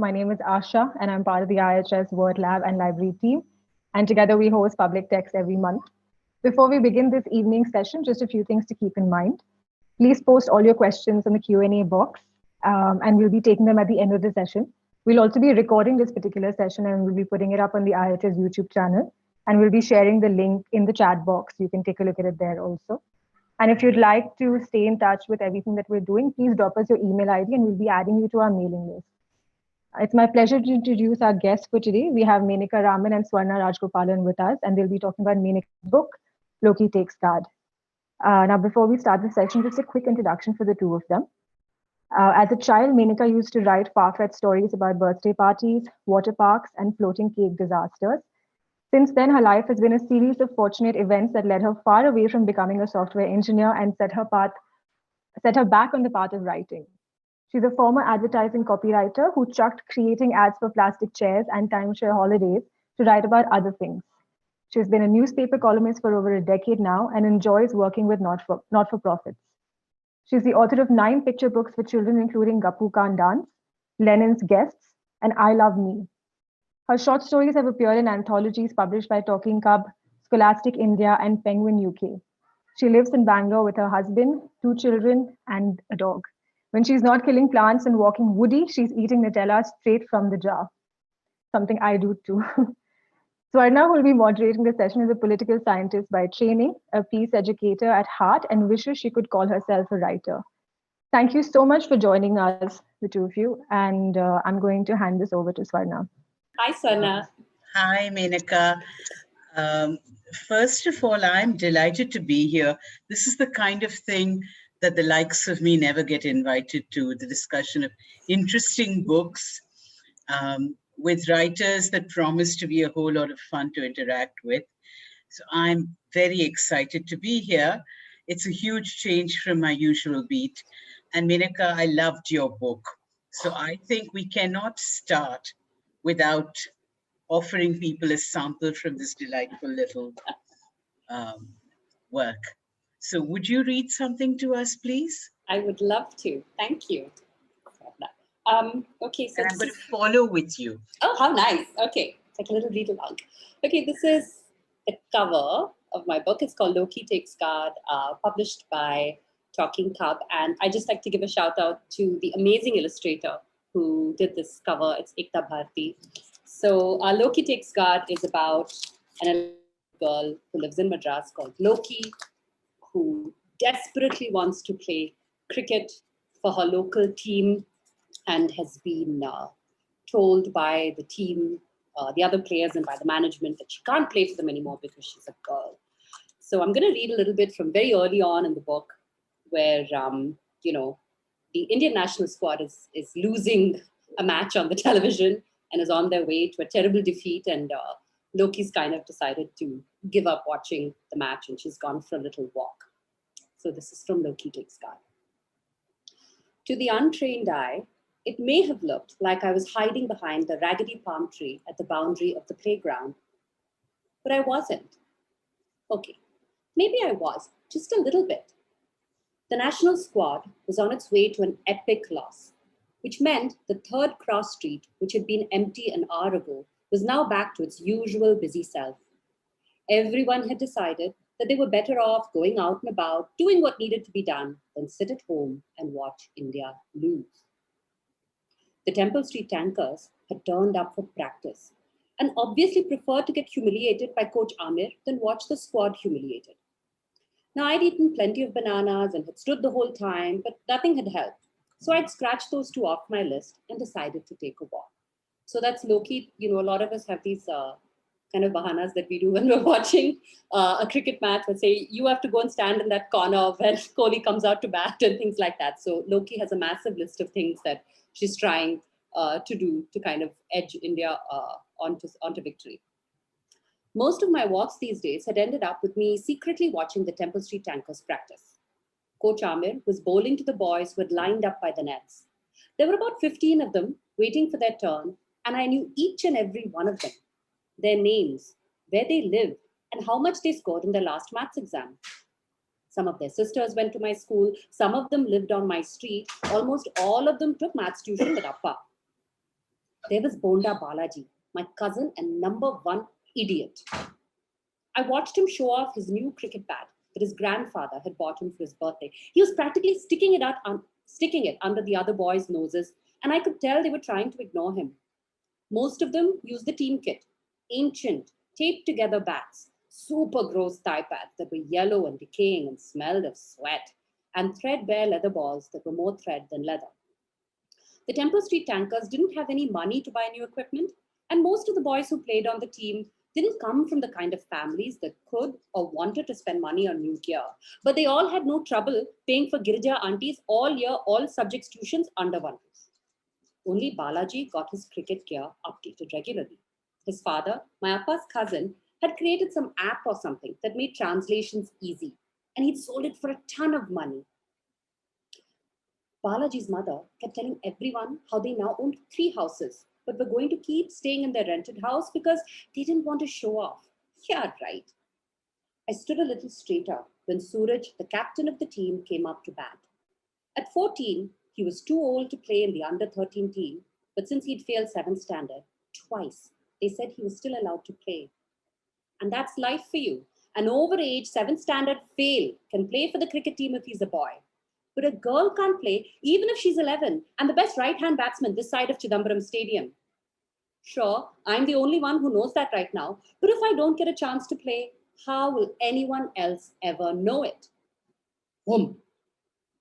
My name is Asha, and I'm part of the IIHS Word Lab and Library team. And together we host PublicTexts every month. Before we begin this evening session, just a few things to keep in mind. Please post all your questions in the Q&A box, and we'll be taking them at the end of the session. We'll also be recording this particular session, and we'll be putting it up on the IIHS YouTube channel. And we'll be sharing the link in the chat box. You can take a look at it there also. And if you'd like to stay in touch with everything that we're doing, please drop us your email ID and we'll be adding you to our mailing list. It's my pleasure to introduce our guests for today. We have Menaka Raman and Swarna Rajagopalan with us, and they'll be talking about Menaka's book, Loki Takes Guard. Now, before we start the session, just a quick introduction for the two of them. As a child, Menaka used to write far-fetched stories about birthday parties, water parks, and floating cake disasters. Since then, her life has been a series of fortunate events that led her far away from becoming a software engineer and set her back on the path of writing. She's a former advertising copywriter who chucked creating ads for plastic chairs and timeshare holidays to write about other things. She's been a newspaper columnist for over a decade now and enjoys working with not-for-profits. She's the author of 9 picture books for children, including Gappu Khan Dance, Lenin's Guests, and I Love Me. Her short stories have appeared in anthologies published by Talking Cub, Scholastic India, and Penguin UK. She lives in Bangalore with her husband, 2 children, and a dog. When she's not killing plants and walking woody, she's eating Nutella straight from the jar. Something I do too. Swarna, who will be moderating the session, is a political scientist by training, a peace educator at heart, and wishes she could call herself a writer. Thank you so much for joining us, the two of you, and I'm going to hand this over to Swarna. Hi, Swarna. Hi, Menaka. First of all, I'm delighted to be here. This is the kind of thing that the likes of me never get invited to, the discussion of interesting books with writers that promise to be a whole lot of fun to interact with. So I'm very excited to be here. It's a huge change from my usual beat. And Menaka, I loved your book. So I think we cannot start without offering people a sample from this delightful little work. So would you read something to us, please? I would love to. Thank you. Okay, so and I'm going to follow with you. Oh, how nice. Okay, it's like a little read along. Okay, this is the cover of my book. It's called Loki Takes Guard, published by Talking Cub. And I just like to give a shout out to the amazing illustrator who did this cover. It's Ekta Bharti. So Loki Takes Guard is about an girl who lives in Madras called Loki, who desperately wants to play cricket for her local team and has been told by the team, the other players and by the management that she can't play for them anymore because she's a girl. So I'm going to read a little bit from very early on in the book where, the Indian national squad is losing a match on the television and is on their way to a terrible defeat. And Loki's kind of decided to give up watching the match and she's gone for a little walk. So this is from Loki Takes Guard. To the untrained eye, it may have looked like I was hiding behind the raggedy palm tree at the boundary of the playground, but I wasn't. Okay, maybe I was, just a little bit. The national squad was on its way to an epic loss, which meant the third cross street, which had been empty an hour ago, was now back to its usual busy self. Everyone had decided that they were better off going out and about, doing what needed to be done, than sit at home and watch India lose. The Temple Street Tankers had turned up for practice and obviously preferred to get humiliated by Coach Amir than watch the squad humiliated. Now, I'd eaten plenty of bananas and had stood the whole time, but nothing had helped. So I'd scratched those 2 off my list and decided to take a walk. So that's Loki. A lot of us have these kind of bahanas that we do when we're watching a cricket match. Let's say you have to go and stand in that corner when Kohli comes out to bat and things like that. So Loki has a massive list of things that she's trying to do to kind of edge India onto victory. Most of my walks these days had ended up with me secretly watching the Temple Street Tankers practice. Coach Amir was bowling to the boys who had lined up by the nets. There were about 15 of them waiting for their turn, and I knew each and every one of them, their names, where they lived, and how much they scored in their last maths exam. Some of their sisters went to my school. Some of them lived on my street. Almost all of them took maths tuition with Appa. There was Bonda Balaji, my cousin and number one idiot. I watched him show off his new cricket bat that his grandfather had bought him for his birthday. He was practically sticking it under the other boys' noses, and I could tell they were trying to ignore him. Most of them used the team kit, ancient, taped together bats, super gross thigh pads that were yellow and decaying and smelled of sweat, and threadbare leather balls that were more thread than leather. The Temple Street Tankers didn't have any money to buy new equipment, and most of the boys who played on the team didn't come from the kind of families that could or wanted to spend money on new gear. But they all had no trouble paying for Girija aunties all year, all subjects tuitions under one roof. Only Balaji got his cricket gear updated regularly. His father, my appa's cousin, had created some app or something that made translations easy, and he'd sold it for a ton of money. Balaji's mother kept telling everyone how they now owned 3 houses, but were going to keep staying in their rented house because they didn't want to show off. Yeah, right. I stood a little straighter when Suraj, the captain of the team, came up to bat. At 14, he was too old to play in the under-13 team, but since he'd failed 7th standard twice, they said he was still allowed to play. And that's life for you. An over-age 7th standard fail can play for the cricket team if he's a boy. But a girl can't play even if she's 11 and the best right-hand batsman this side of Chidambaram Stadium. Sure, I'm the only one who knows that right now, but if I don't get a chance to play, how will anyone else ever know it? Boom!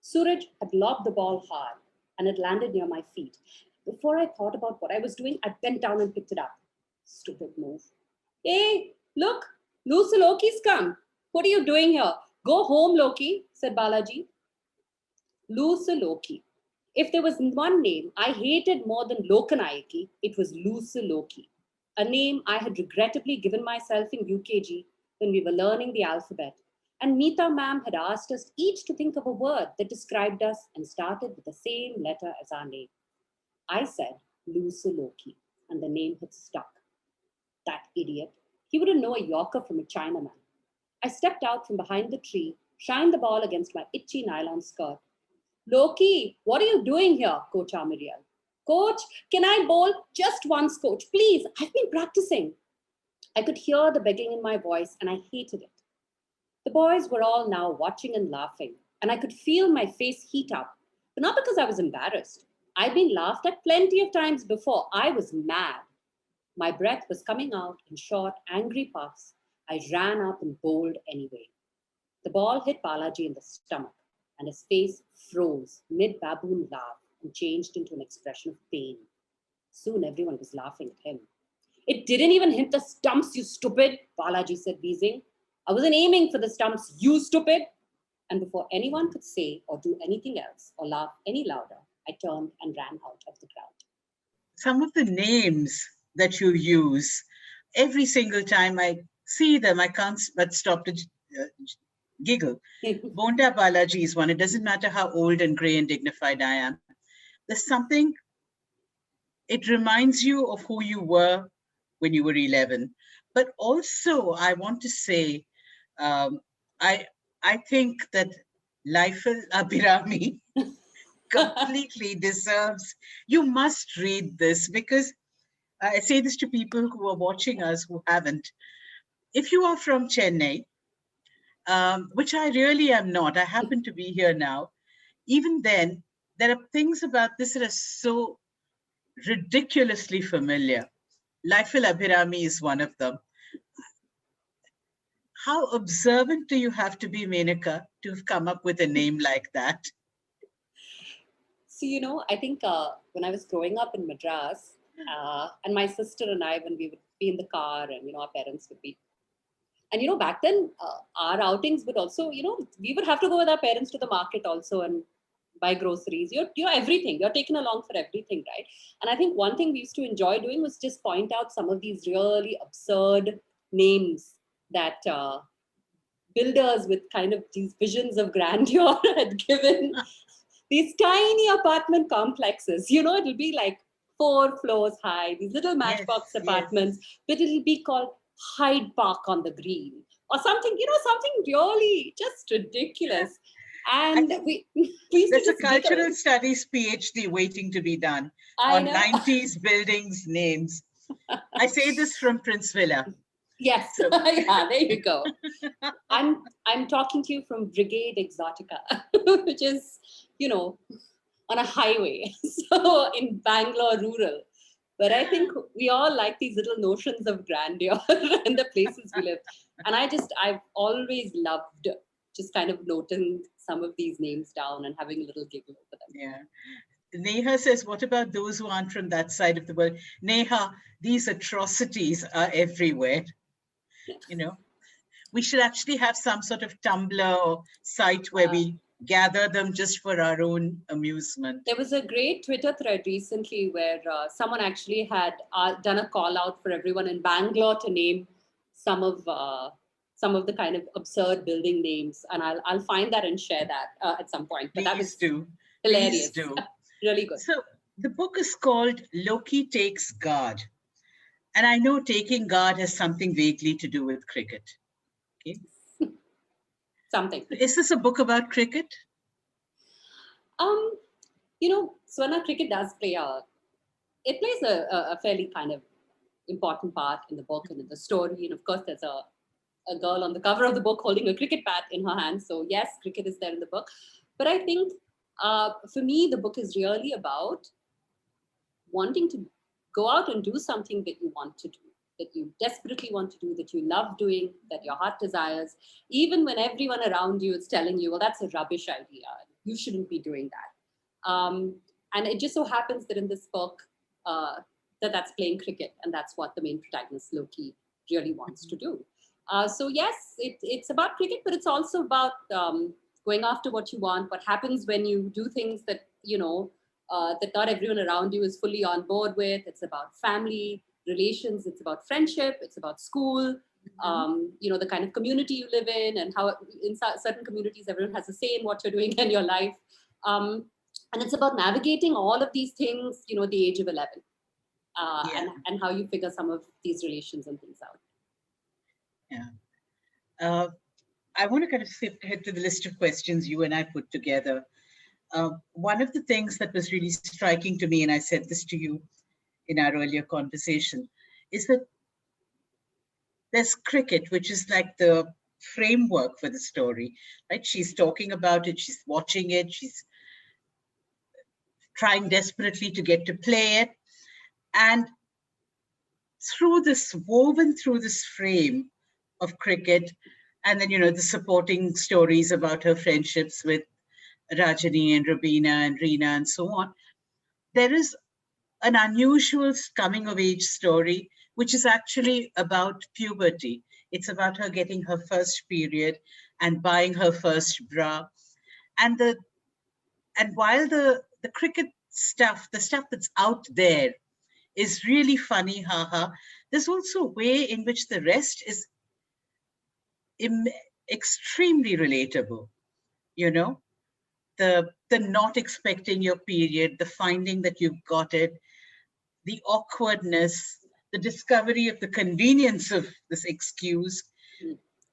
Suraj had lobbed the ball hard and it landed near my feet. Before I thought about what I was doing, I bent down and picked it up. Stupid move. Hey, look, Loki's come. What are you doing here? Go home, Loki, said Balaji. Loki. If there was one name I hated more than Lokanayaki, it was Loki, a name I had regrettably given myself in UKG when we were learning the alphabet. And Meeta ma'am had asked us each to think of a word that described us and started with the same letter as our name. I said Loki, and the name had stuck. That idiot. He wouldn't know a Yorker from a Chinaman. I stepped out from behind the tree, shined the ball against my itchy nylon skirt. Loki, what are you doing here? Coach Amir yelled. Coach, can I bowl? Just once, coach. Please, I've been practicing. I could hear the begging in my voice and I hated it. The boys were all now watching and laughing, and I could feel my face heat up, but not because I was embarrassed. I'd been laughed at plenty of times before. I was mad. My breath was coming out in short, angry puffs. I ran up and bowled anyway. The ball hit Balaji in the stomach, and his face froze mid-baboon laugh and changed into an expression of pain. Soon everyone was laughing at him. It didn't even hit the stumps, you stupid, Balaji said, wheezing. I wasn't aiming for the stumps, you stupid. And before anyone could say or do anything else or laugh any louder, I turned and ran out of the crowd. Some of the names that you use, every single time I see them, I can't but stop to giggle. Bonda Balaji is one. It doesn't matter how old and grey and dignified I am. There's something, it reminds you of who you were when you were 11. But also, I want to say, I think that Laifal Abhirami completely deserves, you must read this, because I say this to people who are watching us who haven't. If you are from Chennai, which I really am not, I happen to be here now, even then, there are things about this that are so ridiculously familiar. Laifal Abhirami is one of them. How observant do you have to be, Menaka, to have come up with a name like that? So, I think when I was growing up in Madras, and my sister and I, when we would be in the car and, our parents would be, and, back then, our outings would also, we would have to go with our parents to the market also and buy groceries, everything. You're taken along for everything, right? And I think one thing we used to enjoy doing was just point out some of these really absurd names that builders with kind of these visions of grandeur had given these tiny apartment complexes. It'll be like 4 floors high, these little matchbox apartments, but it'll be called Hyde Park on the Green or something, something really just ridiculous. And please there's do a this bigger. cultural studies PhD waiting to be done I on know. 90s buildings names. I say this from Prince Villa. Yes, So. yeah, there you go. I'm talking to you from Brigade Exotica, which is, on a highway, so in Bangalore rural. But I think we all like these little notions of grandeur and the places we live. And I've always loved just kind of noting some of these names down and having a little giggle over them. Yeah. Neha says, what about those who aren't from that side of the world? Neha, these atrocities are everywhere. We should actually have some sort of Tumblr or site where we gather them just for our own amusement. There was a great Twitter thread recently where someone actually had done a call out for everyone in Bangalore to name some of the kind of absurd building names, and I'll find that and share that at some point. But that was hilarious. Please do. Really good. So the book is called Loki Takes Guard, and I know taking guard has something vaguely to do with cricket. Okay. Something. Is this a book about cricket? Swarna, cricket does play it plays a fairly kind of important part in the book and in the story. And of course, there's a girl on the cover of the book holding a cricket bat in her hand. So yes, cricket is there in the book. But I think for me, the book is really about wanting to go out and do something that you want to do, that you desperately want to do, that you love doing, that your heart desires, even when everyone around you is telling you, well, that's a rubbish idea. You shouldn't be doing that. And it just so happens that in this book, that's playing cricket. And that's what the main protagonist, Loki, really wants to do. So yes, it's about cricket, but it's also about going after what you want, what happens when you do things that, that not everyone around you is fully on board with. It's about family, relations, it's about friendship, it's about school, the kind of community you live in, and how in certain communities everyone has a say in what you're doing in your life. And it's about navigating all of these things, the age of 11, and how you figure some of these relations and things out. Yeah. I want to kind of head to the list of questions you and I put together. One of the things that was really striking to me, and I said this to you in our earlier conversation, is that there's cricket, which is like the framework for the story, right? She's talking about it, she's watching it, she's trying desperately to get to play it. And woven through this frame of cricket, and then, the supporting stories about her friendships with Rajani and Rabina and Reena and so on, there is an unusual coming of age story, which is actually about puberty. It's about her getting her first period and buying her first bra. And while the cricket stuff, the stuff that's out there is really funny, haha, there's also a way in which the rest is extremely relatable. The not expecting your period, the finding that you've got it, the awkwardness, the discovery of the convenience of this excuse.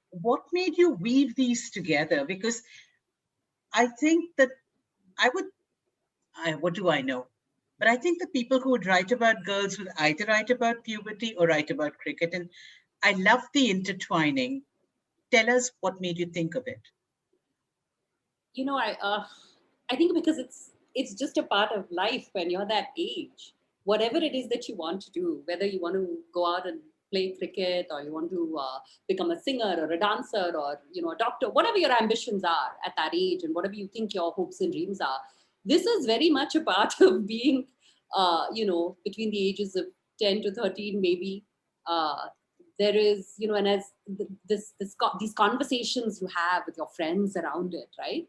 What made you weave these together? Because I think that what do I know? But I think the people who would write about girls would either write about puberty or write about cricket. And I love the intertwining. Tell us what made you think of it. I think because it's just a part of life when you're that age. Whatever it is that you want to do, whether you want to go out and play cricket, or you want to become a singer or a dancer or a doctor, whatever your ambitions are at that age, and whatever you think your hopes and dreams are, this is very much a part of being, between the ages of 10 to 13, maybe. There is, and as these conversations you have with your friends around it, right?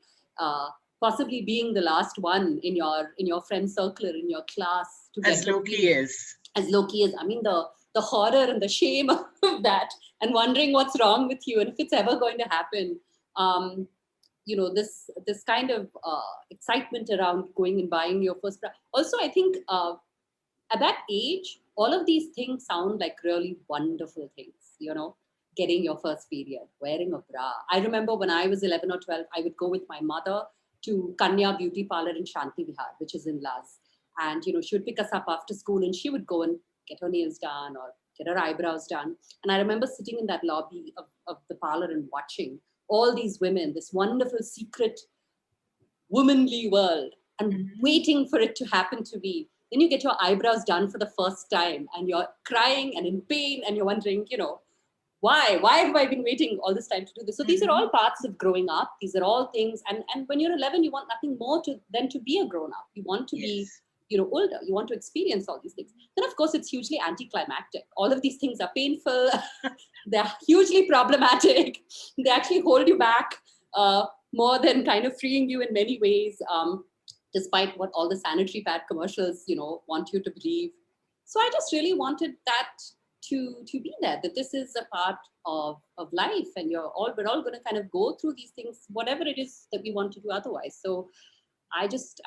Possibly being the last one in your friend circle or in your class to as Loki is. As Loki is. I mean, the horror and the shame of that, and wondering what's wrong with you and if it's ever going to happen. This kind of excitement around going and buying your first bra. Also, I think at that age, all of these things sound like really wonderful things. getting your first period, wearing a bra. I remember when I was 11 or 12, I would go with my mother to Kanya Beauty Parlor in Shanti Vihar, which is in Laz. And, she would pick us up after school and she would go and get her nails done or get her eyebrows done. And I remember sitting in that lobby of the parlor and watching all these women, this wonderful secret womanly world, and waiting for it to happen to me. Then you get your eyebrows done for the first time and you're crying and in pain and you're wondering, why have I been waiting all this time to do this? So these are all parts of growing up. These are all things. And when you're 11, you want nothing more than to be a grown up. You want to be, older. You want to experience all these things. Then, of course, it's hugely anticlimactic. All of these things are painful. They're hugely problematic. They actually hold you back more than kind of freeing you in many ways, despite what all the sanitary pad commercials, want you to believe. So I just really wanted that to be there, that this is a part of life, and we're all going to kind of go through these things, whatever it is that we want to do otherwise. So I just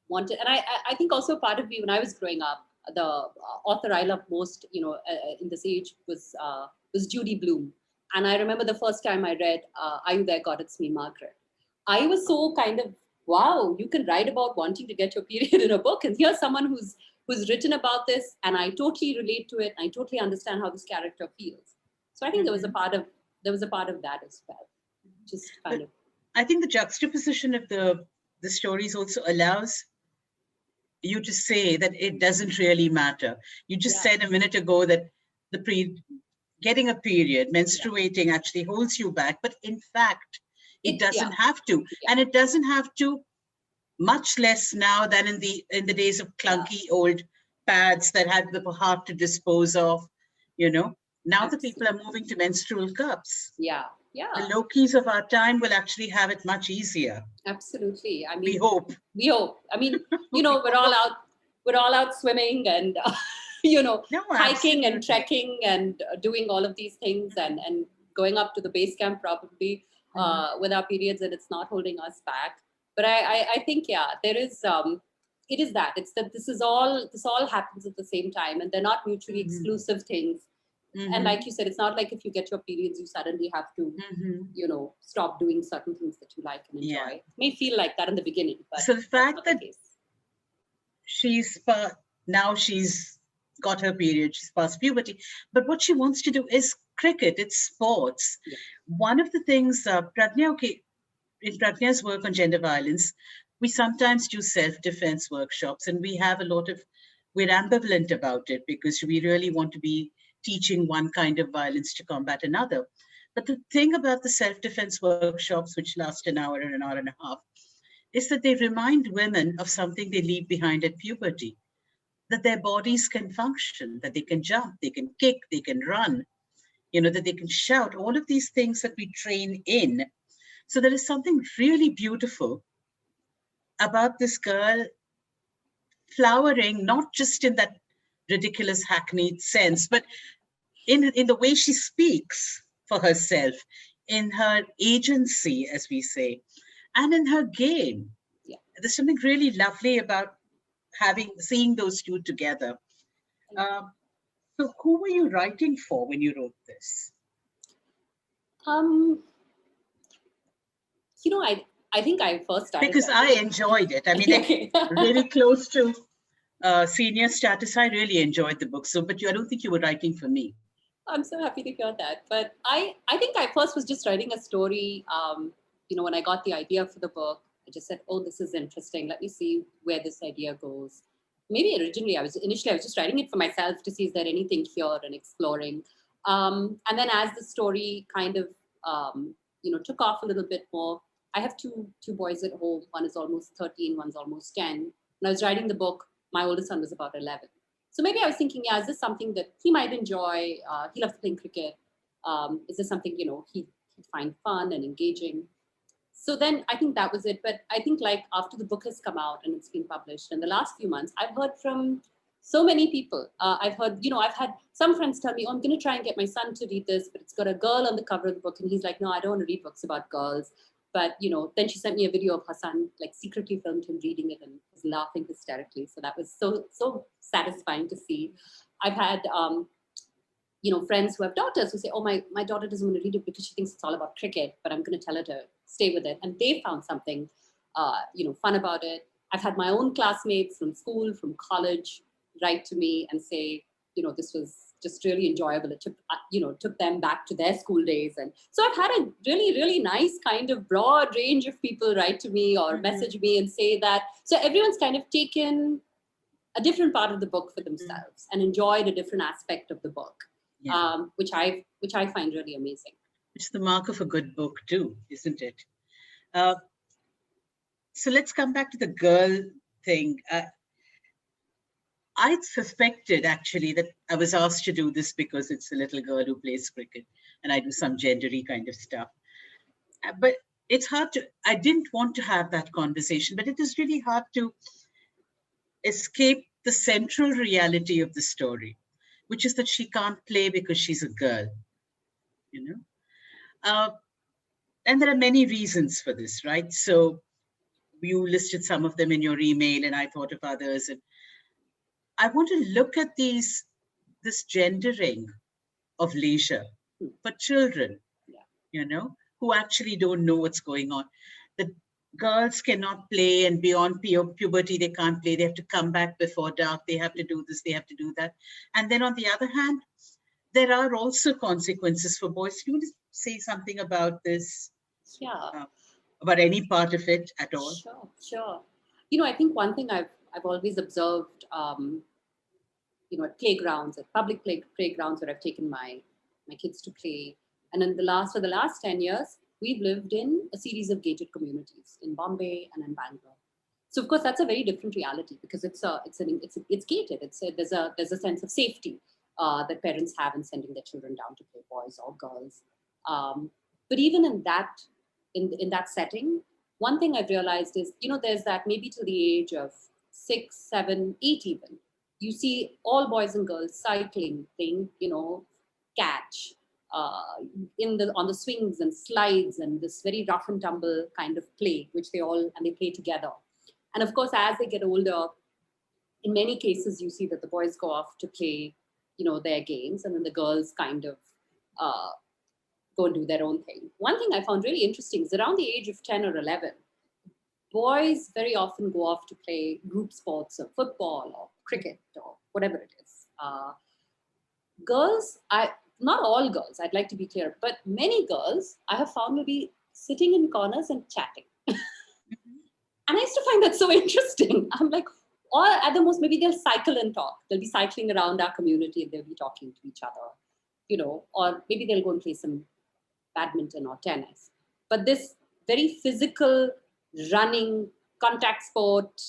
wanted, and I think also part of me when I was growing up, the author I loved most, in this age was Judy Blume. And I remember the first time I read Are You There, God, It's Me, Margaret. I was so kind of, wow, you can write about wanting to get your period in a book, and here's someone who's written about this, and I totally relate to it. I totally understand how this character feels. So I think there was a part of that as well. Just kind of. I think the juxtaposition of the stories also allows you to say that it doesn't really matter. You just said a minute ago that getting a period, menstruating actually holds you back, but in fact, it doesn't have to, and it doesn't have to. Much less now than in the days of clunky old pads that had the heart to dispose of, Now the people are moving to menstrual cups. Yeah. The Lokis of our time will actually have it much easier. Absolutely. I mean, we hope. I mean, we're all out swimming and, hiking and trekking and doing all of these things and going up to the base camp probably with our periods, and it's not holding us back. But I think, there is, it is that. It's that this all happens at the same time, and they're not mutually exclusive things. And like you said, it's not like if you get your periods, you suddenly have to, stop doing certain things that you like and enjoy. Yeah. It may feel like that in the beginning, but so the fact that she's got her period, she's past puberty, but what she wants to do is cricket, it's sports. Yeah. One of the things, in Pratnya's work on gender violence, we sometimes do self-defense workshops, and we're ambivalent about it because we really want to be teaching one kind of violence to combat another. But the thing about the self-defense workshops, which last an hour and a half, is that they remind women of something they leave behind at puberty, that their bodies can function, that they can jump, they can kick, they can run, that they can shout, all of these things that we train in. So there is something really beautiful about this girl flowering, not just in that ridiculous hackneyed sense, but in the way she speaks for herself, in her agency, as we say, and in her game. Yeah. There's something really lovely about seeing those two together. So who were you writing for when you wrote this? I think I first started because I enjoyed it. I mean, really close to senior status. I really enjoyed the book. So, but I don't think you were writing for me. I'm so happy to hear that. But I think I first was just writing a story. When I got the idea for the book, I just said, oh, this is interesting. Let me see where this idea goes. Maybe originally I was just writing it for myself to see is there anything here and exploring. And then as the story kind of, took off a little bit more, I have two boys at home. One is almost 13, one's almost 10. When I was writing the book, my oldest son was about 11. So maybe I was thinking, is this something that he might enjoy? He loves playing cricket. Is this something, he'd find fun and engaging? So then I think that was it. But I think like after the book has come out and it's been published in the last few months, I've heard from so many people. I've had some friends tell me, oh, I'm going to try and get my son to read this, but it's got a girl on the cover of the book. And he's like, no, I don't want to read books about girls. But, then she sent me a video of her son, like secretly filmed him reading it and was laughing hysterically. So that was so satisfying to see. I've had friends who have daughters who say, oh, my daughter doesn't want to read it because she thinks it's all about cricket, but I'm going to tell her to stay with it. And they found something, fun about it. I've had my own classmates from school, from college, write to me and say, this was just really enjoyable. It took them back to their school days. And so I've had a really, really nice kind of broad range of people write to me or message me and say that. So everyone's kind of taken a different part of the book for themselves and enjoyed a different aspect of the book, which I find really amazing. It's the mark of a good book too, isn't it? So let's come back to the girl thing. I suspected actually that I was asked to do this because it's a little girl who plays cricket and I do some gendery kind of stuff. But it's hard I didn't want to have that conversation, but it is really hard to escape the central reality of the story, which is that she can't play because she's a girl, And there are many reasons for this, right? So you listed some of them in your email and I thought of others. And I want to look at this gendering of leisure for children, who actually don't know what's going on. The girls cannot play, and beyond puberty, they can't play. They have to come back before dark. They have to do this, they have to do that. And then on the other hand, there are also consequences for boys. Can you just say something about this? Yeah. About any part of it at all? Sure. I think one thing I've always observed, at playgrounds, at public playgrounds where I've taken my kids to play, and for the last 10 years, we've lived in a series of gated communities in Bombay and in Bangalore. So of course that's a very different reality because it's gated. There's a sense of safety that parents have in sending their children down to play, boys or girls. But even in that setting, one thing I've realized is, there's that maybe till the age of 6, 7, 8 even, you see all boys and girls cycling, playing, catch, on the swings and slides and this very rough and tumble kind of play, which they play together. And of course, as they get older, in many cases, you see that the boys go off to play, their games, and then the girls kind of go and do their own thing. One thing I found really interesting is around the age of 10 or 11, boys very often go off to play group sports of football or cricket or whatever it is. Girls, not all girls, I'd like to be clear, but many girls I have found to be sitting in corners and chatting. And I used to find that so interesting. I'm like, or at the most, maybe they'll cycle and talk. They'll be cycling around our community and they'll be talking to each other, or maybe they'll go and play some badminton or tennis. But this very physical, running, contact sport,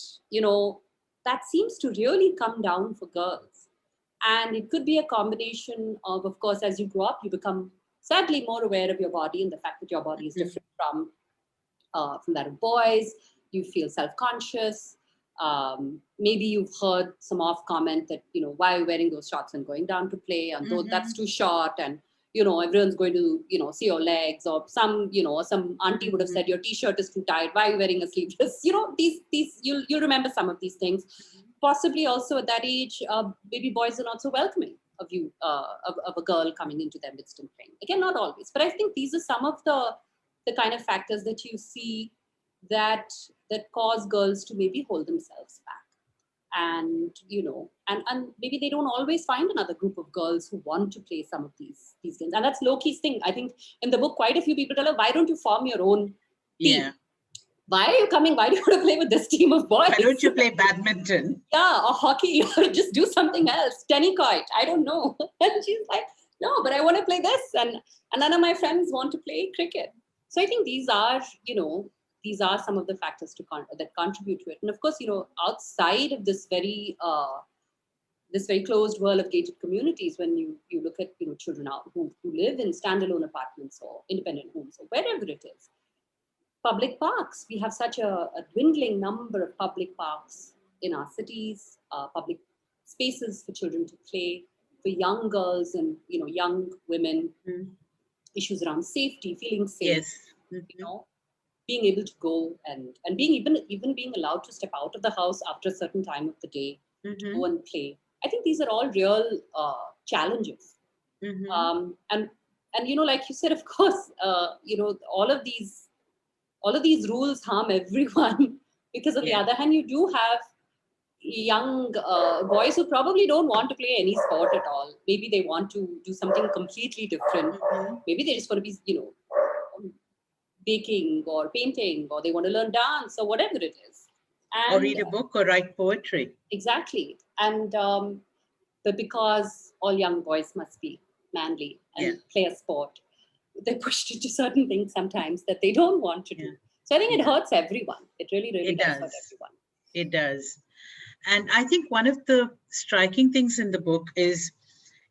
that seems to really come down for girls. And it could be a combination of course, as you grow up, you become sadly more aware of your body and the fact that your body is different from that of boys. You feel self-conscious. Maybe you've heard some off comment that, why are you wearing those shorts and going down to play? And though that's too short and, everyone's going to, see your legs, or some auntie would have said your t-shirt is too tight. Why are you wearing a sleeveless? These you'll remember some of these things. Possibly also at that age, maybe boys are not so welcoming of you, of a girl coming into their midst and playing. Again, not always, but I think these are some of the kind of factors that you see that cause girls to maybe hold themselves back. And, and maybe they don't always find another group of girls who want to play some of these games. And that's Loki's thing. I think in the book, quite a few people tell her, why don't you form your own team? Yeah. Why are you coming? Why do you want to play with this team of boys? Why don't you play badminton? Yeah, or hockey, or just do something else. Tennis-court, I don't know. And she's like, no, but I want to play this. And none of my friends want to play cricket. So I think these are some of the factors that contribute to it. And of course, outside of this very closed world of gated communities, when you look at children out who live in standalone apartments or independent homes or wherever it is, public parks. We have such a dwindling number of public parks in our cities, public spaces for children to play, for young girls and young women, issues around safety, feeling safe, being able to go and being even being allowed to step out of the house after a certain time of the day to go and play. I think these are all real challenges And like you said, of course, all of these rules harm everyone because on the other hand, you do have young boys who probably don't want to play any sport at all. Maybe they want to do something completely different. Maybe they just want to be, baking or painting, or they want to learn dance or whatever it is. And, or read a book or write poetry. Exactly. And but because all young boys must be manly and play a sport, they're pushed into certain things sometimes that they don't want to do. So I think it hurts everyone. It really does hurt everyone. It does. And I think one of the striking things in the book is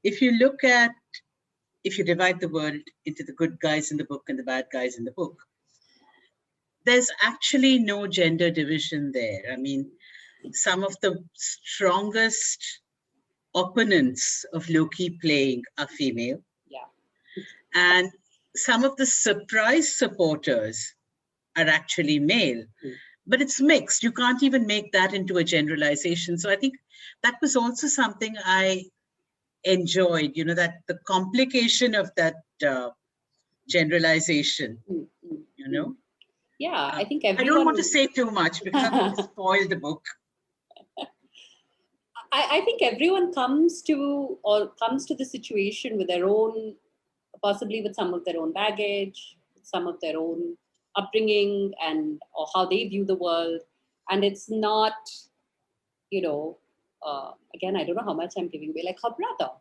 if you divide the world into the good guys in the book and the bad guys in the book, there's actually no gender division there. I mean, some of the strongest opponents of Loki playing are female. Yeah. And some of the surprise supporters are actually male. But it's mixed. You can't even make that into a generalization. So I think that was also something I enjoyed, that the complication of that generalization, Yeah, I think everyone... I don't want to say too much because I'm going to spoil the book. I think everyone comes to the situation with their own, possibly with some of their own baggage, some of their own upbringing, or how they view the world. And it's not, again, I don't know how much I'm giving away, like her brother.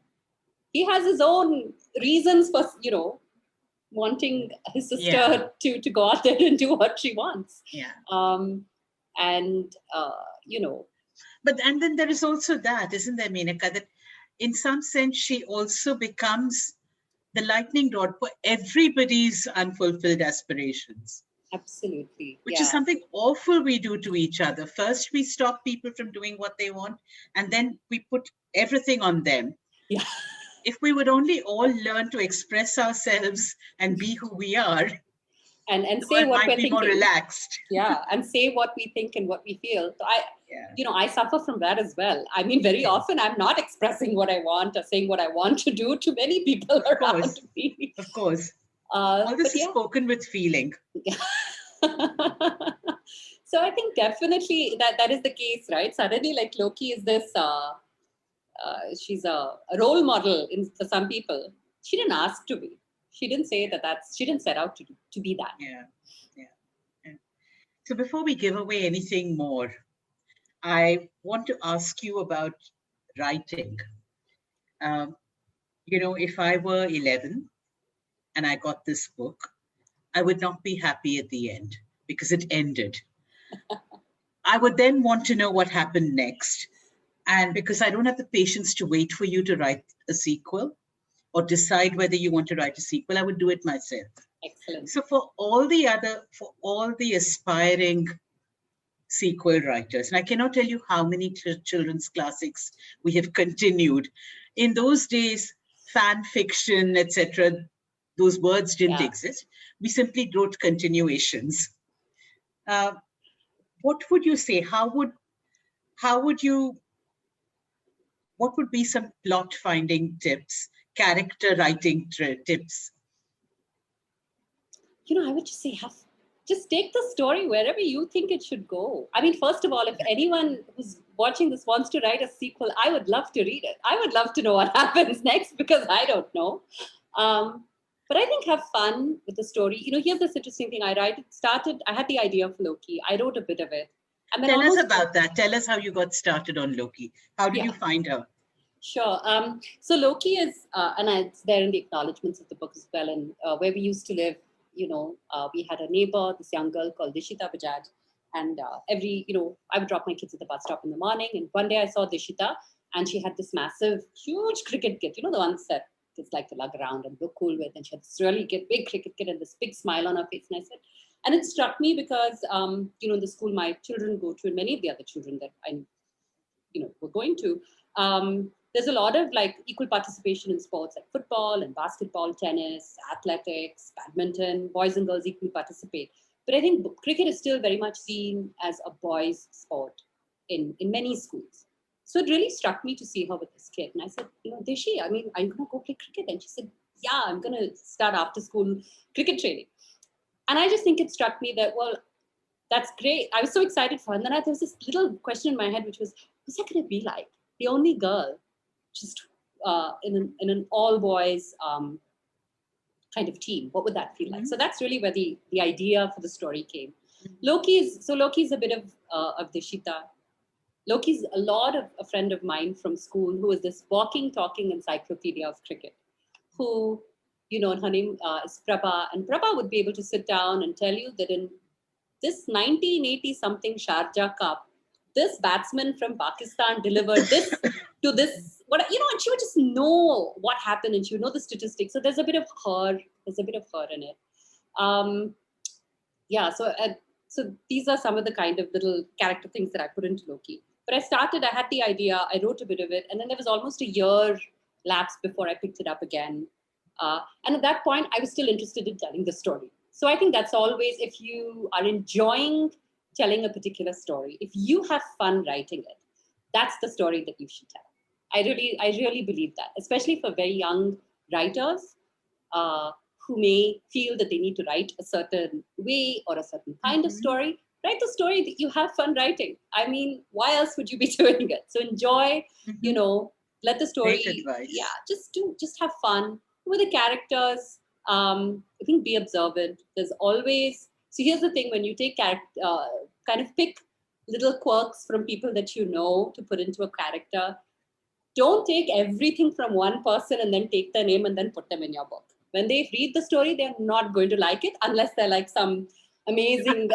He has his own reasons for, wanting his sister to go out there and do what she wants. Yeah. But then there is also that, isn't there, Menaka, that in some sense she also becomes the lightning rod for everybody's unfulfilled aspirations. Absolutely. Which is something awful we do to each other. First, we stop people from doing what they want, and then we put everything on them. Yeah. If we would only all learn to express ourselves and be who we are, and say what we're thinking. More relaxed. Yeah, and say what we think and what we feel. So I suffer from that as well. I mean, very often I'm not expressing what I want or saying what I want to do to many people around me. Of course. All this is spoken with feeling. So I think definitely that is the case, right? Suddenly, like Loki is this, she's a role model for some people. She didn't ask to be. She didn't say she didn't set out to be that. Yeah. So before we give away anything more, I want to ask you about writing. If I were 11 and I got this book, I would not be happy at the end because it ended. I would then want to know what happened next. And because I don't have the patience to wait for you to write a sequel or decide whether you want to write a sequel, I would do it myself. Excellent. So for all the aspiring sequel writers, and I cannot tell you how many children's classics we have continued. In those days, fan fiction, etc., those words didn't exist. We simply wrote continuations. What would you say? What would be some plot finding tips, character writing tips? I would just say, just take the story wherever you think it should go. I mean, first of all, if anyone who's watching this wants to write a sequel, I would love to read it. I would love to know what happens next because I don't know. But I think have fun with the story. Here's this interesting thing. I had the idea of Loki. I wrote a bit of it. And then Tell us about that. Tell us how you got started on Loki. How did you find her? Sure. So Loki is, and it's there in the acknowledgements of the book as well, and where we used to live, we had a neighbor, this young girl called Dishita Bajaj. And I would drop my kids at the bus stop in the morning. And one day I saw Dishita and she had this massive, huge cricket kit, the ones that kids like to lug around and look cool with. And she had this really big cricket kit and this big smile on her face. And I said, and it struck me because, the school my children go to and many of the other children that I, were going to, there's a lot of equal participation in sports like football and basketball, tennis, athletics, badminton, boys and girls equally participate. But I think cricket is still very much seen as a boys' sport in many schools. So it really struck me to see her with this kid. And I said, Deshi, are you going to go play cricket? And she said, yeah, I'm going to start after school cricket training. And I just think it struck me that, well, that's great. I was so excited for her. And then there was this little question in my head, which was, what's that going to be like? The only girl, just in an all-boys kind of team. What would that feel like? So that's really where the idea for the story came. Loki's a bit of Dishita. Loki's a friend of mine from school who is this walking, talking encyclopedia of cricket, who, her name is Prabha, and Prabha would be able to sit down and tell you that in this 1980-something Sharjah Cup, this batsman from Pakistan delivered this to this, and she would just know what happened and she would know the statistics. So there's a bit of her in it. So these are some of the kind of little character things that I put into Loki. But I had the idea, I wrote a bit of it, and then there was almost a year lapse before I picked it up again. And at that point, I was still interested in telling the story. So I think that's always, if you are enjoying telling a particular story, if you have fun writing it, that's the story that you should tell. I really believe that, especially for very young writers who may feel that they need to write a certain way or a certain kind of story. Write the story that you have fun writing. I mean, why else would you be doing it? So enjoy, let the story, just have fun with the characters. I think be observant. There's always, so here's the thing, when you take kind of pick little quirks from people that you know to put into a character, don't take everything from one person and then take their name and then put them in your book. When they read the story, they're not going to like it unless they're like some amazing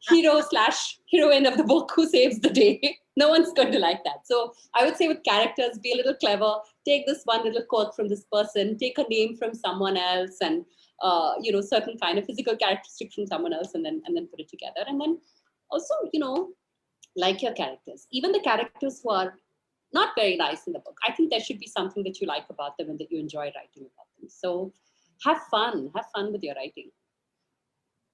hero/heroine of the book who saves the day. No one's going to like that. So I would say with characters, be a little clever. Take this one little quirk from this person, take a name from someone else, and certain kind of physical characteristics from someone else, and then put it together. And then also, like your characters, even the characters who are not very nice in the book, I think there should be something that you like about them and that you enjoy writing about them. So have fun with your writing.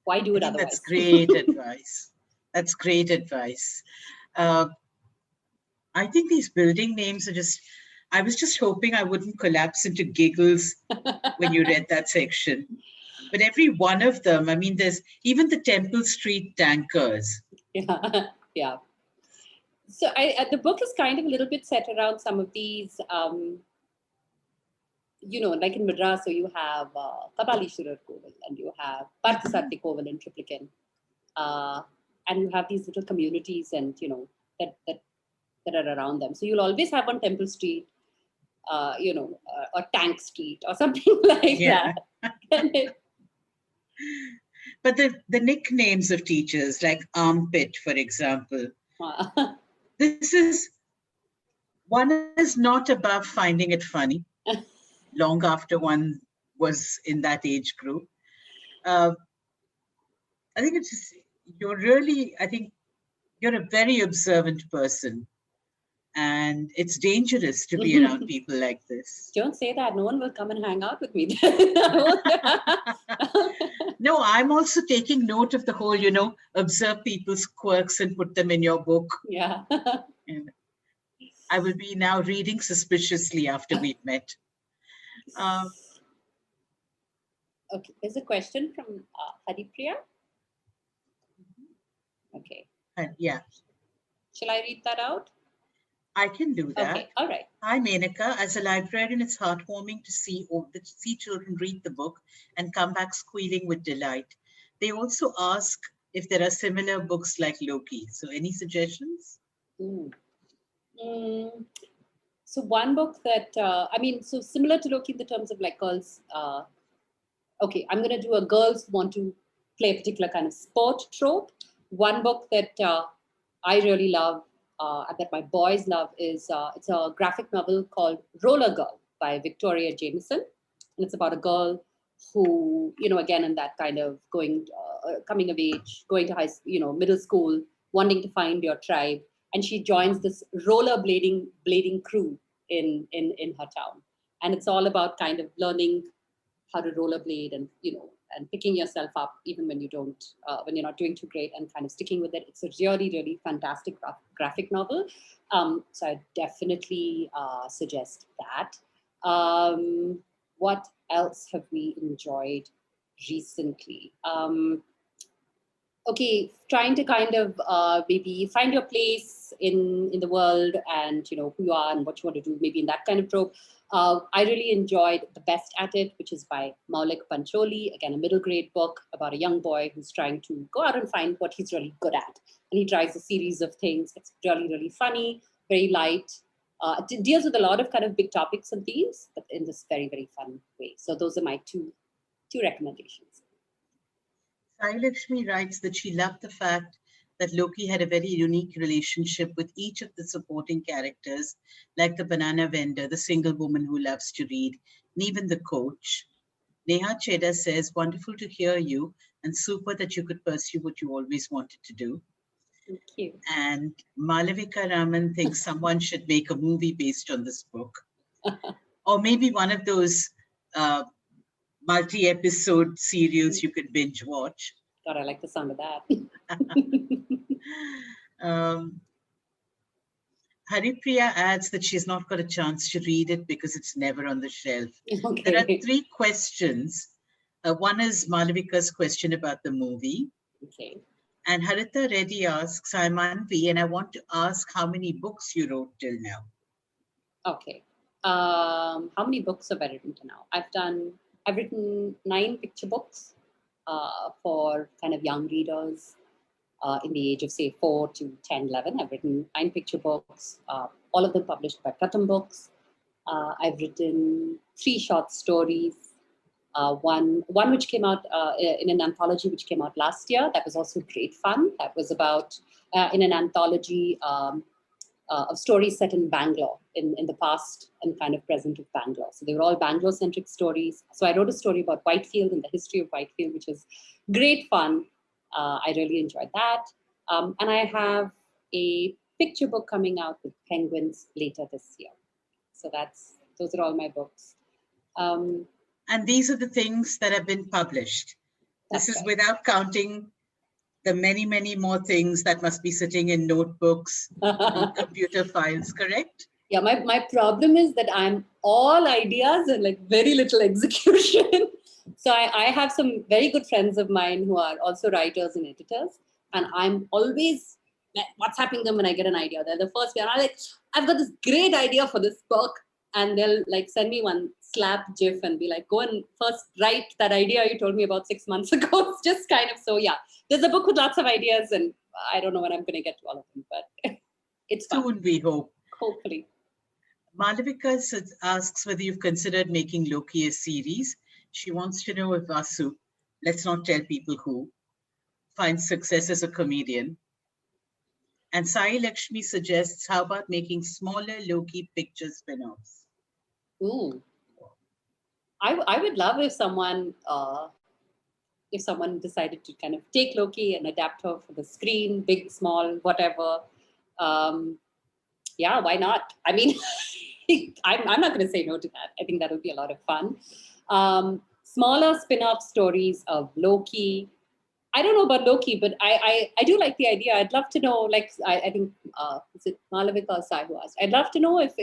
Why do it otherwise? That's great advice. That's great advice. I think these building names are I was just hoping I wouldn't collapse into giggles when you read that section. But every one of them, I mean, there's even the Temple Street tankers. Yeah. So the book is kind of a little bit set around some of these, like in Madras, so you have Kapalishwarar Koval, and you have Parthasarthi Koval in Triplicane. And you have these little communities and, that are around them. So you'll always have on Temple Street, or Tank Street or something like that. But the nicknames of teachers, like Armpit, for example, one is not above finding it funny long after one was in that age group. I think you're a very observant person. And it's dangerous to be around people like this. Don't say that. No one will come and hang out with me. No, I'm also taking note of the whole, observe people's quirks and put them in your book. Yeah. And I will be now reading suspiciously after we've met. Okay, there's a question from Haripriya. Okay. Yeah. Shall I read that out? I can do that. Okay, all right. Hi, Menaka. As a librarian, it's heartwarming to see children read the book and come back squealing with delight. They also ask if there are similar books like Loki. So any suggestions? So one book that, so similar to Loki in the terms of like girls, okay, I'm going to do a girls who want to play a particular kind of sport trope. One book that I really love, that my boys love, is it's a graphic novel called Roller Girl by Victoria Jameson. And it's about a girl who, again, in that kind of coming of age, going to middle school, wanting to find your tribe. And she joins this blading crew in her town. And it's all about kind of learning how to rollerblade and, and picking yourself up even when you don't, when you're not doing too great, and kind of sticking with it. It's a really, really fantastic graphic novel. So I definitely suggest that. What else have we enjoyed recently? Okay, trying to kind of maybe find your place in the world, and who you are and what you want to do, maybe in that kind of trope. I really enjoyed The Best at It, which is by Maulik Pancholi. Again, a middle grade book about a young boy who's trying to go out and find what he's really good at. And he tries a series of things. It's really, really funny, very light. It deals with a lot of kind of big topics and themes, but in this very, very fun way. So those are my two recommendations. Sai Lakshmi writes that she loved the fact that Loki had a very unique relationship with each of the supporting characters, like the banana vendor, the single woman who loves to read, and even the coach. Neha Cheda says, wonderful to hear you, and super that you could pursue what you always wanted to do. Thank you. And Malavika Raman thinks someone should make a movie based on this book. Or maybe one of those multi-episode serials you could binge watch. God, I like the sound of that. Haripriya adds that she's not got a chance to read it because it's never on the shelf. Okay. There are 3 questions. One is Malavika's question about the movie. Okay. And Haritha Reddy asks, I'm Anvi, and I want to ask how many books you wrote till now. Okay. How many books have I written till now? I've written 9 picture books for kind of young readers in the age of, say, 4 to 10, 11. I've written 9 picture books, all of them published by Pratham Books. I've written 3 short stories. One which came out in an anthology which came out last year. That was also great fun. That was about in an anthology of stories set in Bangalore, in the past and kind of present of Bangalore. So they were all Bangalore-centric stories. So I wrote a story about Whitefield and the history of Whitefield, which was great fun. I really enjoyed that. And I have a picture book coming out with Penguins later this year. So those are all my books. And these are the things that have been published. This is right. Without counting the many, many more things that must be sitting in notebooks and computer files, correct? Yeah, my problem is that I'm all ideas and like very little execution. So I have some very good friends of mine who are also writers and editors. And I'm always WhatsApping them when I get an idea. They're the first one. I'm like, I've got this great idea for this book. And they'll like send me one slap GIF and be like, go and first write that idea you told me about 6 months ago. It's just kind of, so yeah, there's a book with lots of ideas and I don't know when I'm going to get to all of them, but it's fun. Soon, we hope. Hopefully. Malavika asks whether you've considered making Loki a series. She wants to know if Vasu, let's not tell people who, finds success as a comedian. And Sai Lakshmi suggests, how about making smaller Loki picture spin-offs? Ooh. I would love if someone decided to kind of take Loki and adapt her for the screen, big, small, whatever. Yeah, why not? I mean, I'm not going to say no to that. I think that would be a lot of fun. Smaller spin-off stories of Loki. I don't know about Loki, but I do like the idea. I'd love to know, like, I think, is it Malavika or Sai who asked? I'd love to know if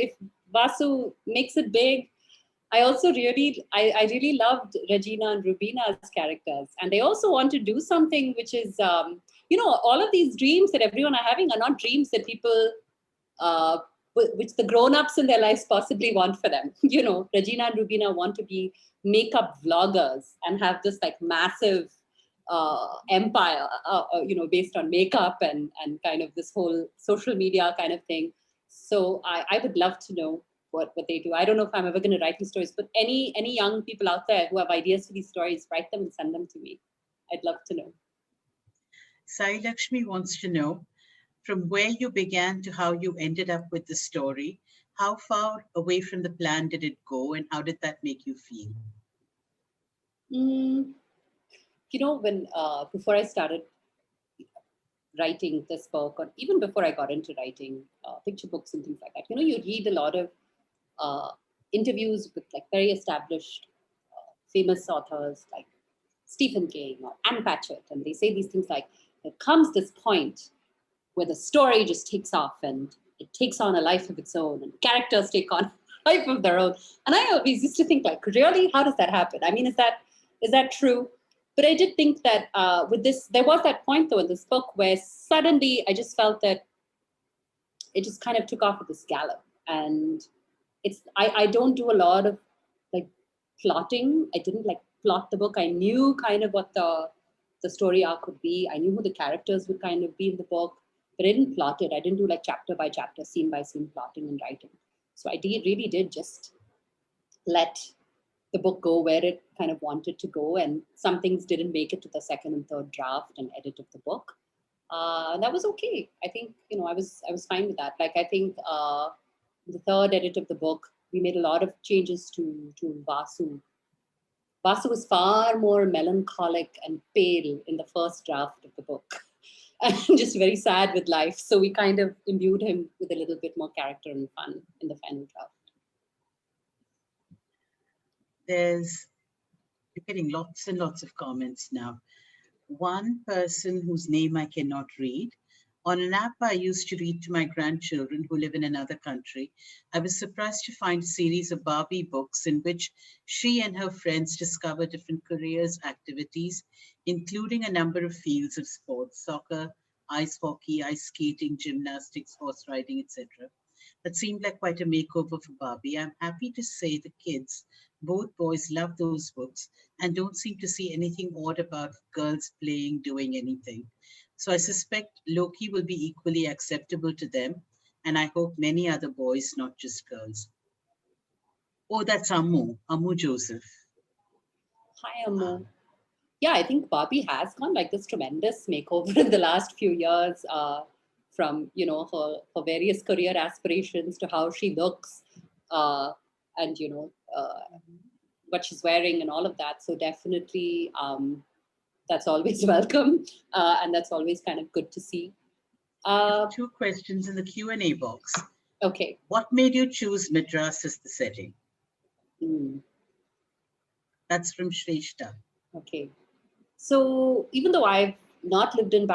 Vasu makes it big. I also I really loved Regina and Rubina's characters. And they also want to do something which is, all of these dreams that everyone are having are not dreams that people, which the grown-ups in their lives possibly want for them. Regina and Rubina want to be makeup vloggers and have this like massive empire, based on makeup and kind of this whole social media kind of thing. So I would love to know what they do. I don't know if I'm ever going to write these stories, but any young people out there who have ideas for these stories, write them and send them to me. I'd love to know. Sai Lakshmi wants to know, from where you began to how you ended up with the story, how far away from the plan did it go and how did that make you feel? When before I started writing this book, or even before I got into writing picture books and things like that, you read a lot of interviews with like very established famous authors like Stephen King or Anne Patchett, and they say these things like, there comes this point where the story just takes off and it takes on a life of its own and characters take on a life of their own. And I always used to think, like, really, how does that happen? I mean, is that true? But I did think that with this, there was that point though in this book where suddenly I just felt that it just kind of took off at this gallop. And I don't do a lot of like plotting. I didn't like plot the book. I knew kind of what the story arc would be. I knew who the characters would kind of be in the book, but I didn't plot it. I didn't do like chapter by chapter, scene by scene plotting and writing. So I really did just let the book go where it kind of wanted to go. And some things didn't make it to the second and third draft and edit of the book. That was okay. I think, I was fine with that. Like, I think the third edit of the book, we made a lot of changes to Vasu. Vasu was far more melancholic and pale in the first draft of the book and just very sad with life. So we kind of imbued him with a little bit more character and fun in the final draft. You're getting lots and lots of comments now. One person whose name I cannot read. On an app I used to read to my grandchildren who live in another country, I was surprised to find a series of Barbie books in which she and her friends discover different careers, activities, including a number of fields of sports: soccer, ice hockey, ice skating, gymnastics, horse riding, etc. That seemed like quite a makeover for Barbie. I'm happy to say the kids, both boys, love those books and don't seem to see anything odd about girls playing, doing anything. So I suspect Loki will be equally acceptable to them, and I hope many other boys, not just girls. Oh, that's Ammu Joseph. Hi, Ammu. Yeah, I think Barbie has gone like this tremendous makeover in the last few years, from her various career aspirations to how she looks, and what she's wearing and all of that. So definitely, that's always welcome, and that's always kind of good to see. 2 questions in the Q&A box. Okay. What made you choose Madras as the setting? That's from Shrestha. Okay. So even though I've not lived in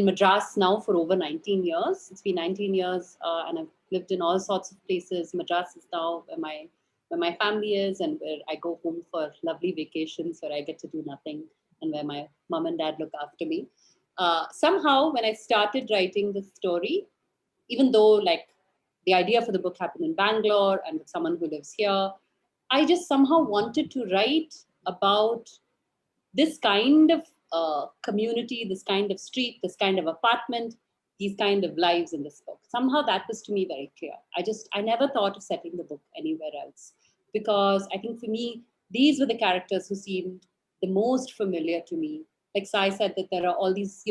Madras now for over 19 years, it's been 19 years, and I've lived in all sorts of places. Madras is now where my family is and where I go home for lovely vacations where I get to do nothing and where my mom and dad look after me. Somehow, when I started writing the story, even though like the idea for the book happened in Bangalore and with someone who lives here, I just somehow wanted to write about this kind of community, this kind of street, this kind of apartment, these kind of lives in this book. Somehow that was to me very clear. I never thought of setting the book anywhere else because I think for me, these were the characters who seemed the most familiar to me. Like Sai said, that there are all these,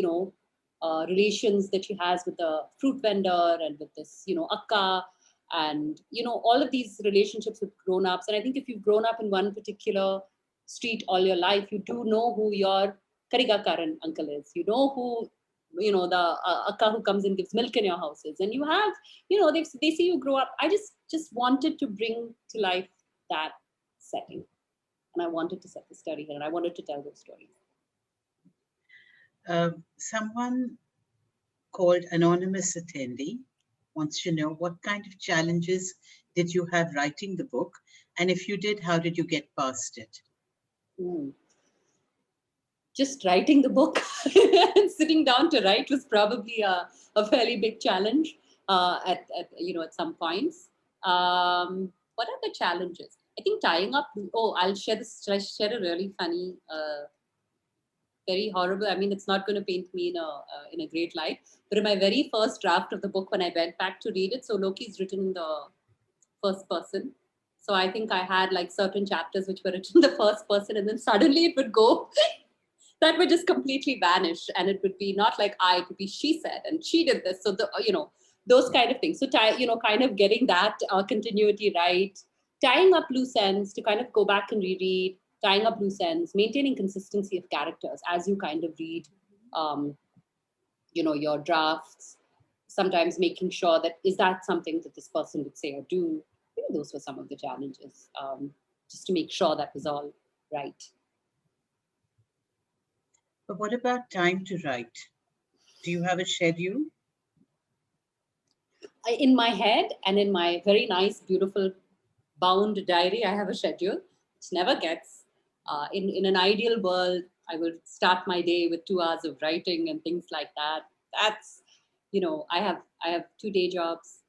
relations that she has with the fruit vendor and with this, akka, and, all of these relationships with grown-ups. And I think if you've grown up in one particular street all your life, you do know who your Kariga Karan uncle is. You know who, the akka who comes and gives milk in your houses. And you have, they see you grow up. I just wanted to bring to life that setting. And I wanted to set the story here and I wanted to tell those stories. Someone called Anonymous Attendee wants to know what kind of challenges did you have writing the book? And if you did, how did you get past it? Just writing the book and sitting down to write was probably a fairly big challenge at some points. What are the challenges? I think tying up. Oh, I'll share this. Shall I share a really funny, very horrible? I mean, it's not going to paint me in a great light. But in my very first draft of the book, when I went back to read it, so Loki's written in the first person. So I think I had like certain chapters which were written in the first person, and then suddenly it would go. That would just completely vanish, and it would be not like I, it would be she said, and she did this. So those kind of things. So kind of getting that continuity right, tying up loose ends to kind of go back and reread, tying up loose ends, maintaining consistency of characters as you kind of read, your drafts. Sometimes making sure that is that something that this person would say or do. Those were some of the challenges, just to make sure that was all right. But what about time to write? Do you have a schedule? in my head and in my very nice, beautiful bound diary, I have a schedule which never gets. In an ideal world, I would start my day with 2 hours of writing and things like that. That's, I have 2 day jobs.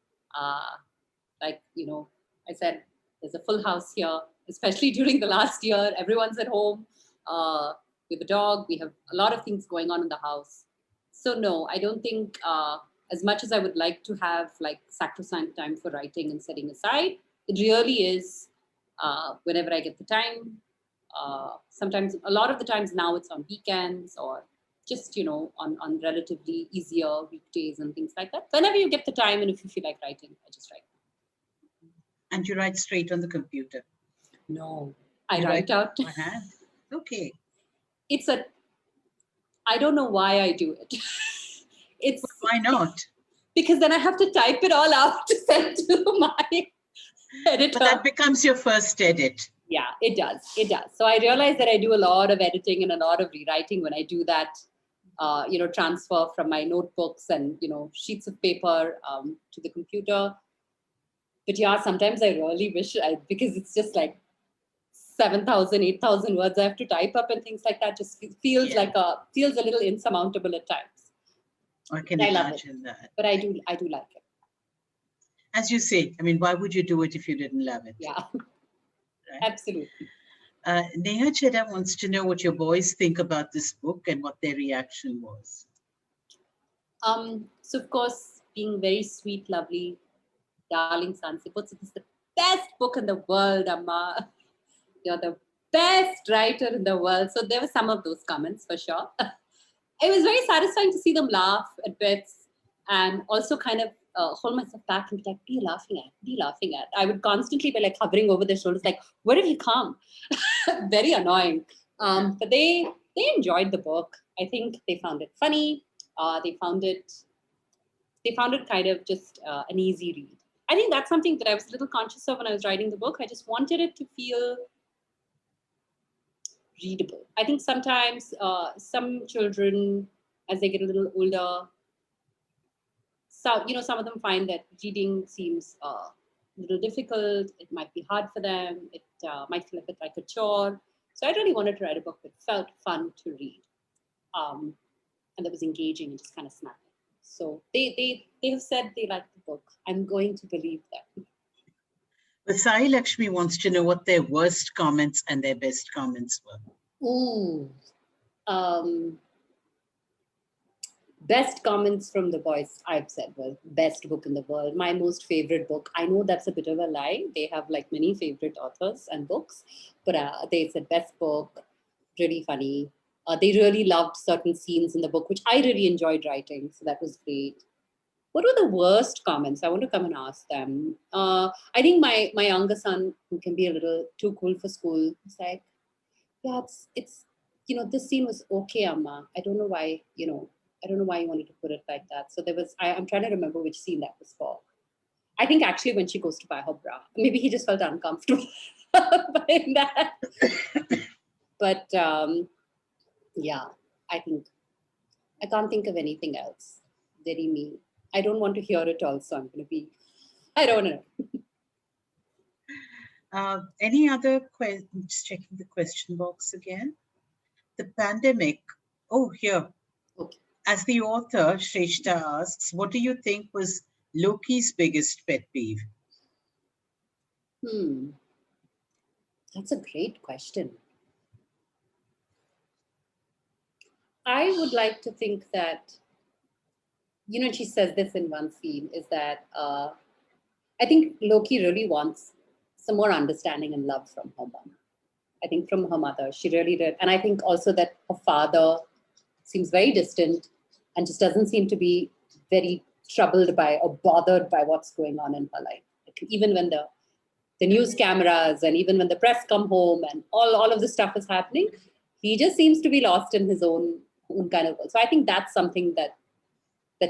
Like, I said, there's a full house here, especially during the last year. Everyone's at home. We have a dog. We have a lot of things going on in the house. So no, I don't think, as much as I would like to have like sacrosanct time for writing and setting aside, it really is whenever I get the time. Sometimes, a lot of the times now it's on weekends or just, on relatively easier weekdays and things like that. Whenever you get the time and if you feel like writing, I just write. And you write straight on the computer? No, I write out. By hand? Okay. I don't know why I do it. But why not? Because then I have to type it all out to send to my editor. But that becomes your first edit. Yeah, it does. It does. So I realize that I do a lot of editing and a lot of rewriting when I do that, transfer from my notebooks and, sheets of paper to the computer. But yeah, sometimes I really wish because it's just like 7,000, 8,000 words I have to type up and things like that. Just feels feels a little insurmountable at times. I can imagine that. But I do like it. As you say, I mean, why would you do it if you didn't love it? Yeah, right? Absolutely. Neha Chedda wants to know what your boys think about this book and what their reaction was. So of course, being very sweet, lovely, darling sons, he puts it as the best book in the world, Amma. You're the best writer in the world. So there were some of those comments for sure. It was very satisfying to see them laugh at bits and also kind of hold myself back and be like, what are you laughing at? What are you laughing at? I would constantly be like hovering over their shoulders, like, where have you come? Very annoying. But they enjoyed the book. I think they found it funny. They found it kind of just an easy read. I think that's something that I was a little conscious of when I was writing the book. I just wanted it to feel readable. I think sometimes some children, as they get a little older, some of them find that reading seems a little difficult. It might be hard for them. It might feel a bit like a chore. So I really wanted to write a book that felt fun to read, and that was engaging and just kind of snappy. So they have said they like the book. I'm going to believe them. But Sai Lakshmi wants to know what their worst comments and their best comments were. Ooh. Best comments from the boys, I've said, was best book in the world. My most favorite book. I know that's a bit of a lie. They have like many favorite authors and books, but they said best book, really funny. They really loved certain scenes in the book, which I really enjoyed writing. So that was great. What were the worst comments? I want to come and ask them. I think my younger son, who can be a little too cool for school, was like, yeah, it's this scene was okay, Amma. I don't know why, I don't know why you wanted to put it like that. So there was, I'm trying to remember which scene that was for. I think actually when she goes to buy her bra, maybe he just felt uncomfortable buying that. But yeah, I can't think of anything else. Very mean. I don't want to hear it also. I don't know. Any other questions? Just checking the question box again. The pandemic. Oh, here. Okay. As the author, Shrestha asks, what do you think was Loki's biggest pet peeve? That's a great question. I would like to think that, she says this in one scene, is that I think Loki really wants some more understanding and love from her mom. I think from her mother, she really did. And I think also that her father seems very distant and just doesn't seem to be very troubled by or bothered by what's going on in her life. Like even when the news cameras and even when the press come home and all of this stuff is happening, he just seems to be lost in his own kind of world. So I think that's something that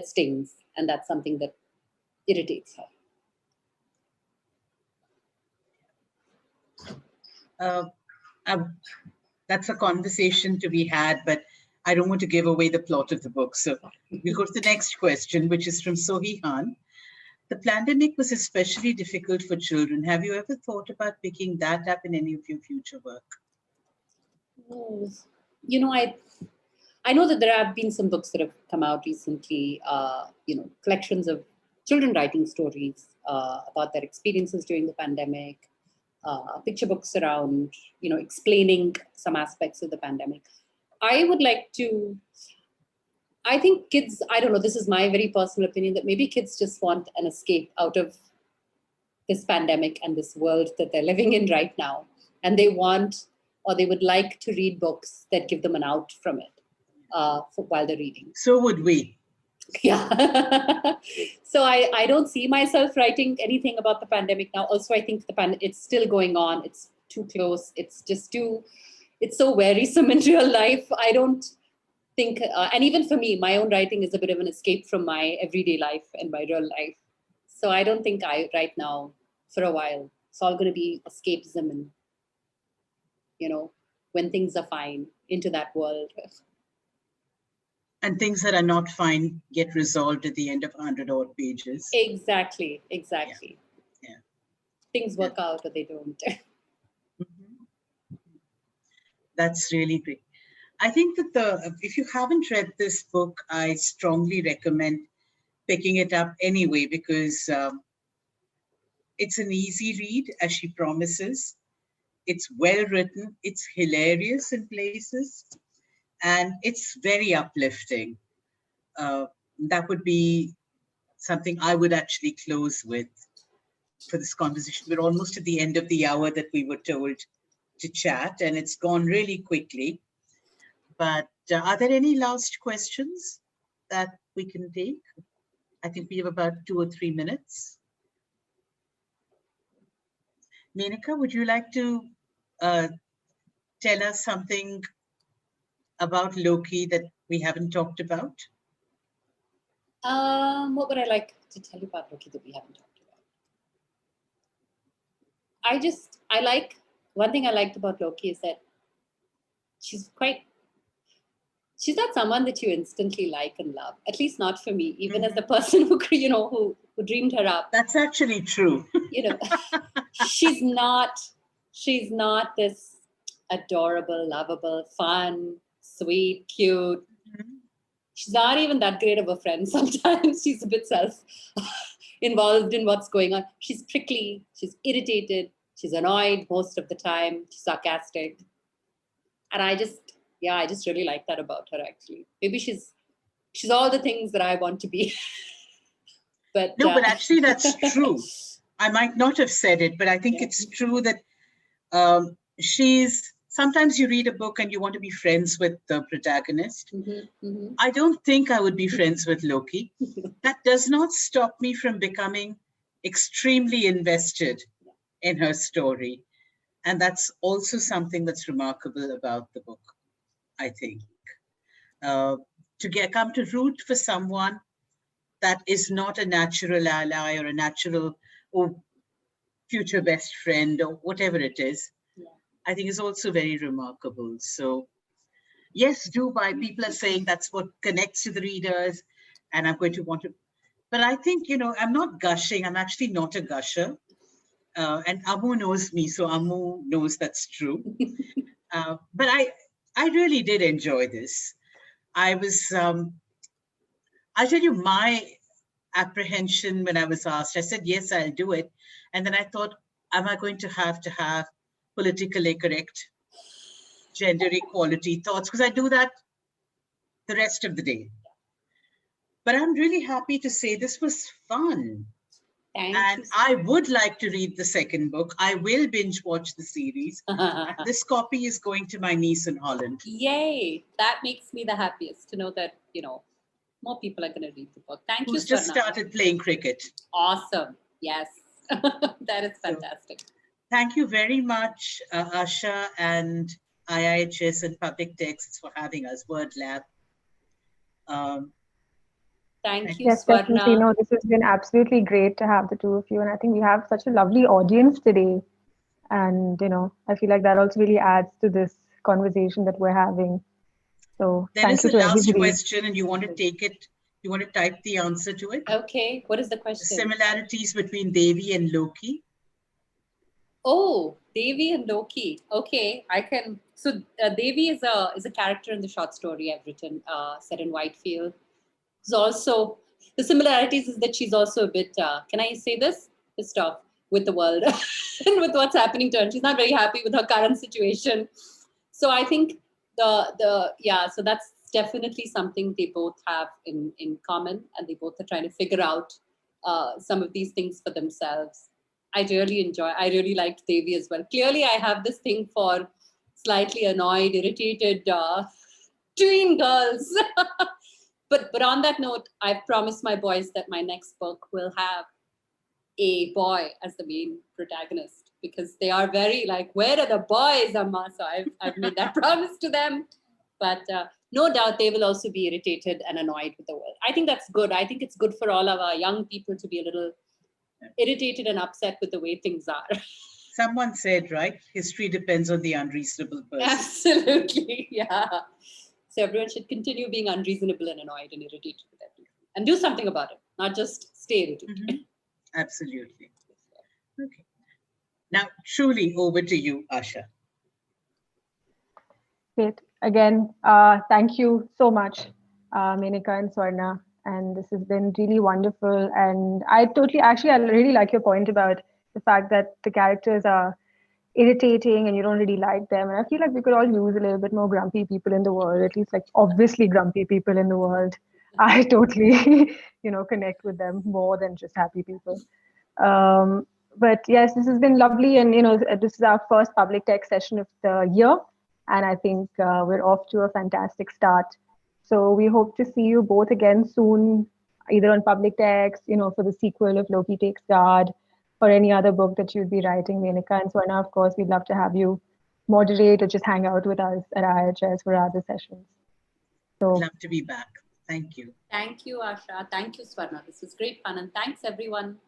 stings, and that's something that irritates her. That's a conversation to be had, but I don't want to give away the plot of the book. So we go to the next question, which is from Sohi Han. The pandemic was especially difficult for children. Have you ever thought about picking that up in any of your future work? You know, I know that there have been some books that have come out recently, collections of children writing stories about their experiences during the pandemic, picture books around, explaining some aspects of the pandemic. I think kids, I don't know, this is my very personal opinion, that maybe kids just want an escape out of this pandemic and this world that they're living in right now. And they would like to read books that give them an out from it while they're reading. So would we. Yeah. So I don't see myself writing anything about the pandemic now. Also, I think it's still going on. It's too close. It's so wearisome in real life. I don't think, and even for me, my own writing is a bit of an escape from my everyday life and my real life. So I don't think right now, for a while, it's all going to be escapism and, when things are fine, into that world. And things that are not fine get resolved at the end of 100-odd pages. Exactly. Yeah. Things work out or they don't. Mm-hmm. That's really great. I think that if you haven't read this book, I strongly recommend picking it up anyway, because it's an easy read, as she promises. It's well written. It's hilarious in places. And it's very uplifting. That would be something I would actually close with for this conversation. We're almost at the end of the hour that we were told to chat, and it's gone really quickly. But are there any last questions that we can take? I think we have about 2 or 3 minutes. Menaka, would you like to tell us something about Loki that we haven't talked about? What would I like to tell you about Loki that we haven't talked about? One thing I liked about Loki is that she's not someone that you instantly like and love, at least not for me, even as the person who dreamed her up. That's actually true. She's not this adorable, lovable, fun, sweet, cute. She's not even that great of a friend sometimes. She's a bit involved in what's going on. She's prickly, she's irritated, she's annoyed most of the time, she's sarcastic. And I just really like that about her, actually. Maybe she's all the things that I want to be. But actually that's true. I might not have said it, but I think it's true that sometimes you read a book and you want to be friends with the protagonist. I don't think I would be friends with Loki. That does not stop me from becoming extremely invested in her story. And that's also something that's remarkable about the book, I think. To come to root for someone that is not a natural ally or a natural or future best friend or whatever it is, I think is also very remarkable. So yes, do buy. People are saying that's what connects to the readers, and I'm going to want to. But I think, I'm not gushing. I'm actually not a gusher. And Amu knows me, so Amu knows that's true. But I really did enjoy this. I'll tell you my apprehension when I was asked. I said, yes, I'll do it. And then I thought, am I going to have politically correct gender equality thoughts? Because I do that the rest of the day. But I'm really happy to say this was fun. And I would like to read the second book. I will binge watch the series. This copy is going to my niece in Holland. Yay! That makes me the happiest to know that, more people are going to read the book. Thank you, Who's just started playing cricket. Awesome. Yes. That is fantastic. So, thank you very much, Asha and IIHS and PublicTexts for having us, Word Lab. Thank you, yes, Swarna. definitely. No, this has been absolutely great to have the two of you. And I think we have such a lovely audience today. And, I feel like that also really adds to this conversation that we're having. So there is a last question, and you want to take it You want to type the answer to it? Okay, what is the The question? similarities between Devi and Loki. Oh, Devi and Loki. Okay, I can. So Devi is a character in the short story I've written, set in Whitefield. It's also the similarities is that she's also a bit. Can I say this? Pissed off with the world and with what's happening to her. She's not very happy with her current situation. So I think so that's definitely something they both have in common, and they both are trying to figure out some of these things for themselves. I really liked Devi as well. Clearly, I have this thing for slightly annoyed, irritated tween girls. But on that note, I've promised my boys that my next book will have a boy as the main protagonist, because they are very like, where are the boys, Amma? So I've made that promise to them. But no doubt they will also be irritated and annoyed with the world. I think that's good. I think it's good for all of our young people to be a little irritated and upset with the way things are. Someone said, right, history depends on the unreasonable person. Absolutely, yeah. So everyone should continue being unreasonable and annoyed and irritated with everything, and do something about it, not just stay irritated. Mm-hmm. Absolutely. Okay. Now, truly over to you, Asha. Great. Again, thank you so much, Menaka and Swarna. And this has been really wonderful. And I really like your point about the fact that the characters are irritating and you don't really like them. And I feel like we could all use a little bit more grumpy people in the world, at least like obviously grumpy people in the world. I totally, connect with them more than just happy people. But yes, this has been lovely. And, this is our first public text session of the year. And I think we're off to a fantastic start. So we hope to see you both again soon, either on public text, for the sequel of Loki Takes Guard, or any other book that you'd be writing, Menaka and Swarna. Of course, we'd love to have you moderate or just hang out with us at IIHS for other sessions. So love to be back. Thank you. Thank you, Asha. Thank you, Swarna. This was great fun. And thanks, everyone.